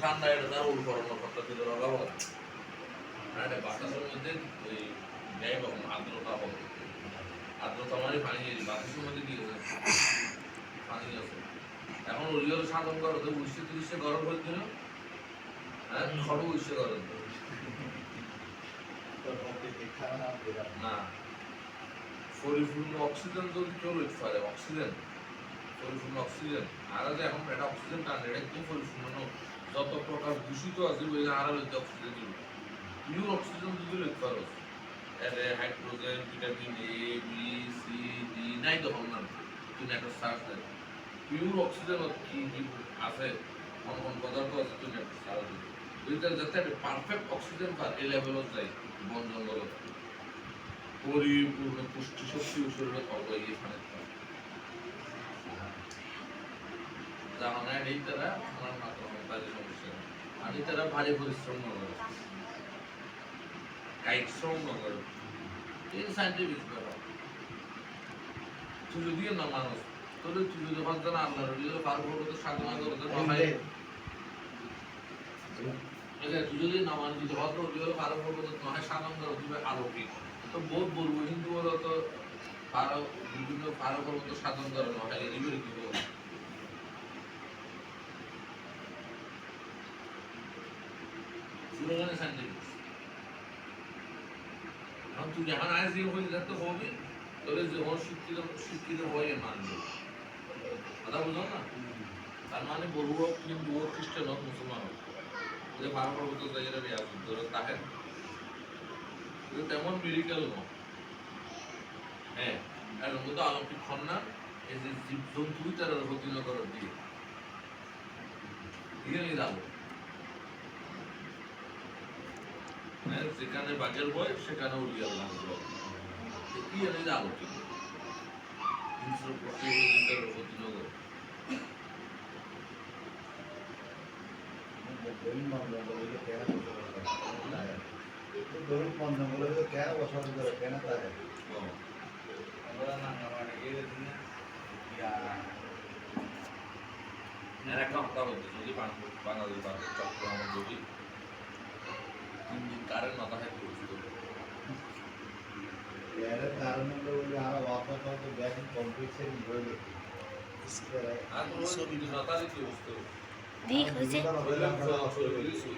ঠান্ডা এটা তার উল পড়ানো কথা ছিল লাগাবো আর এটা বাতাসের মধ্যে ওই ব্যয় কখন আর্দ্রতা হবে আর্দ্রতা মানে পানি গেছে বাতাসের মধ্যে কি আছে পানি আছে এখন ওরিওর সাধন করো তো 1930 গরম হয়েছিল হ্যাঁ সব 19 গরম না পরিপূর্ণ অক্সিজেন যদি চলে পারে অক্সিজেন পরিপূর্ণ অক্সিজেন আর যে এখন এটা অক্সিজেন টান এটা একদম পরিপূর্ণ যত প্রকার দূষিত আছে ওই আড়াল হচ্ছে অক্সিজেন দিবে পিওর অক্সিজেন যদি লিখতে পারো এর hydrogen vitamin A B C D নাই তখন না তুমি একটা সার্চ দেবে পিওর অক্সিজেন কি কি আছে কোন কোন পদার্থ আছে তুমি একটা সার্চ দেবে দুইটা যাতে পারফেক্ট অক্সিজেন পার এই লেভেলত যায় বন জঙ্গল পরিপূর্ণ পুষ্টি শক্তি শরীরে পাবো এখানে যেমন এই তারা আমার মাত্র তাদের সমস্যা আর এই তারা ভারী পরিশ্রম না করে কায়িক শ্রম না করে এই সাইন্টিফিক ব্যাপার তুই যদি না মানুষ তোদের তুই যদি ভাবতে না আল্লাহ রবিল পারবো তো সাধনা করতে নয় তুই যদি না মানুষ যদি ভাবতে রবিল পারবো তো নয় সাধনা করতে আলৌকিক তো বহুত বলবো হিন্দু বলো তো পারো বিভিন্ন পারো করবো তো সাধন করে নয় এগুলো কি বলবো পুরোনো সাইন্টিফিক এখন তুই যখন আইস দিয়ে হয়ে যেতে হবে তোদের যখন শিক্ষিত হয়ে মানবে কথা বুঝো না তার মানে বলবো হোক হিন্দু হোক খ্রিস্টান হোক মুসলমান হোক যে ভারত পর্বত জায়গাটা রেয়াজ ধরে তাকে কিন্তু তেমন মেডিকেল নয় হ্যাঁ এর মধ্যে অলৌকিক খন্না এই যে জীব জন্তু তারা প্রতিযোগ করার দিয়ে দিয়ে নিয়ে যাবো যেখানে বাঘের বয় সেখানে উড়িয়াল লাগবে কি এনে আলোচনা হিংস্র প্রতিযোগিতার প্রতিযোগ একটা হত্যা হচ্ছে যদি বাংলাদেশ চট্টগ্রাম যদি 3 দিন কারেন্ট না থাকে কারণ হলো আর ওয়াপস তো ব্যাকিং কমপ্লিটলি হয়ে আর কোনো দিন না তাহলে কি বুঝতে ঠিক হয়েছে